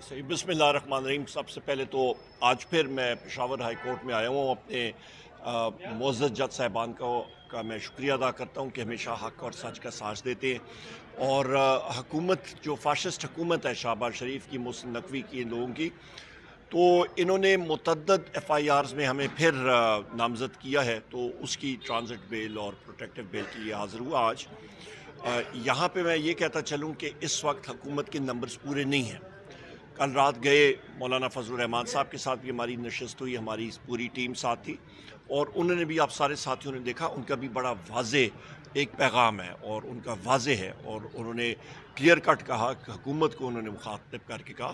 सही बिस्मिल्लाहिर्रहमानिर्रहीम। सबसे पहले तो आज फिर मैं पेशावर हाई कोर्ट में आया हूँ। अपने मुअज़्ज़ज़ जज साहिबान का मैं शुक्रिया अदा करता हूँ कि हमेशा हक़ और सच का साथ देते हैं। और हुकूमत जो फ़ाशिस्ट हुकूमत है शहबाज शरीफ की, मोहसिन नकवी की, इन लोगों की, तो इन्होंने मुतअद्दिद एफआईआर्स में हमें फिर नामज़द किया है। तो उसकी ट्रांजिट बेल और प्रोटेक्टिव बेल के लिए हाज़िर हुआ आज। यहाँ पे मैं ये कहता चलूँ कि इस वक्त हुकूमत के नंबर्स पूरे नहीं हैं। कल रात गए मौलाना फजल रहमान साहब के साथ भी हमारी नशस्त हुई, हमारी पूरी टीम साथ थी, और उन्होंने भी, आप सारे साथियों ने देखा, उनका भी बड़ा वाज़े एक पैगाम है और उनका वाज़े है। और उन्होंने क्लियर कट कहा, हुकूमत को उन्होंने मुखातिब करके कहा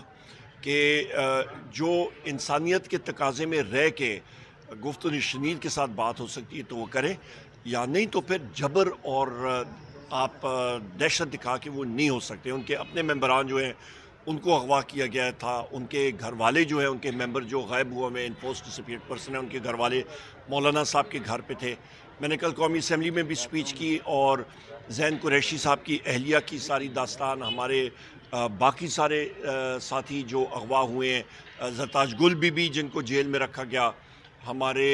कि जो इंसानियत के तकाज़े में रह के गुफ्तगू शनीद के साथ बात हो सकती है तो वो करें, या नहीं तो फिर जबर और आप दहशत दिखा के वो नहीं हो सकते। उनके अपने मेंबरान जो हैं उनको अगवा किया गया था, उनके घर वाले जो हैं, उनके मेंबर जो गायब हुए में इनफोर्स डिसअपीयर्ड पर्सन है, उनके घर वाले मौलाना साहब के घर पे थे। मैंने कल कौमी असम्बली में भी स्पीच की और ज़ैन कुरैशी साहब की अहलिया की सारी दास्तान, हमारे बाकी सारे साथी जो अगवा हुए हैं, ज़रताज गुल बीबी जिनको जेल में रखा गया, हमारे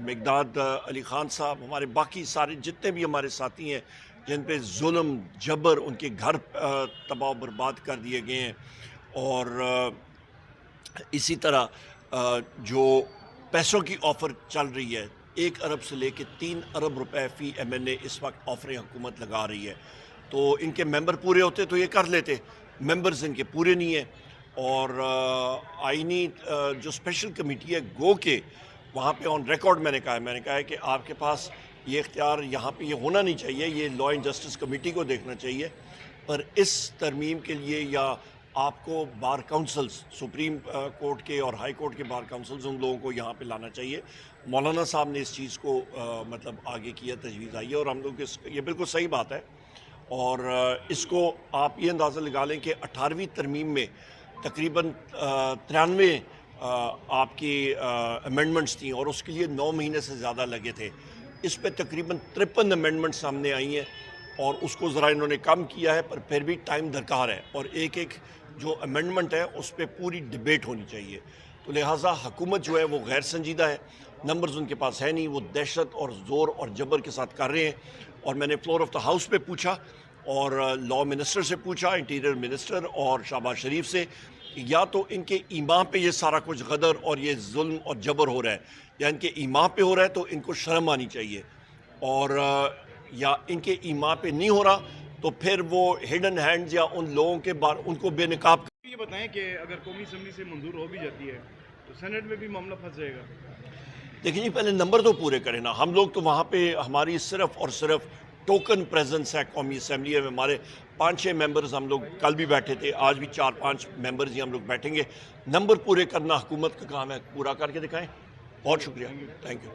मिकदाद अली ख़ान साहब, हमारे बाकी सारे जितने भी हमारे साथी हैं जिन पे जुल्म जबर, उनके घर तबाह बर्बाद कर दिए गए हैं। और इसी तरह जो पैसों की ऑफ़र चल रही है, 1 अरब से लेके 3 अरब रुपए फ़ी MNA इस वक्त ऑफ़रें हुकूमत लगा रही है। तो इनके मेंबर पूरे होते तो ये कर लेते, मेंबर्स इनके पूरे नहीं हैं। और आईनी जो स्पेशल कमेटी है गो के, वहाँ पे ऑन रिकॉर्ड मैंने कहा है कि आपके पास ये इख्तियार यहाँ पे ये होना नहीं चाहिए, ये लॉ एंड जस्टिस कमेटी को देखना चाहिए। पर इस तरमीम के लिए या आपको बार काउंसिल्स, सुप्रीम कोर्ट के और हाई कोर्ट के बार काउंसिल्स, उन लोगों को यहाँ पे लाना चाहिए। मौलाना साहब ने इस चीज़ को मतलब आगे किया, तजवीज़ आई है, और हम लोग ये बिल्कुल सही बात है। और इसको आप ये अंदाज़ा लगा लें कि 18वीं तरमीम में तकरीबन 93 आपकी अमेंडमेंट्स थी और उसके लिए 9 महीने से ज़्यादा लगे थे। इस पे तकरीबन 53 अमेंडमेंट्स सामने आई हैं और उसको ज़रा इन्होंने कम किया है, पर फिर भी टाइम दरकार है और एक एक जो अमेंडमेंट है उस पर पूरी डिबेट होनी चाहिए। तो लिहाजा हुकूमत जो है वो गैर संजीदा है, नंबर्स उनके पास है नहीं, वो दहशत और ज़ोर और जबर के साथ कर रहे हैं। और मैंने फ्लोर ऑफ द हाउस पे पूछा और लॉ मिनिस्टर से पूछा, इंटीरियर मिनिस्टर और शहबाज शरीफ से, या तो इनके ईमान पे ये सारा कुछ गदर और ये जुल्म और जबर हो रहा है, या इनके ईमान पे हो रहा है तो इनको शर्म आनी चाहिए, और या इनके ईमान पे नहीं हो रहा तो फिर वो हिडन हैंड्स या उन लोगों के बार उनको बेनकाब। ये बताएं कि अगर कौमी असम्बली से मंजूर हो भी जाती है तो सेनेट में भी मामला फंस जाएगा। देखिए जी, पहले नंबर तो पूरे करें ना। हम लोग तो वहाँ पे, हमारी सिर्फ और सिर्फ टोकन प्रेजेंस है कौमी असम्बली में। हमारे 5-6 मेंबर्स, हम लोग कल भी बैठे थे, आज भी 4-5 मेंबर्स ही हम लोग बैठेंगे। नंबर पूरे करना हुकूमत का काम है, पूरा करके दिखाएं। बहुत शुक्रिया, थैंक यू।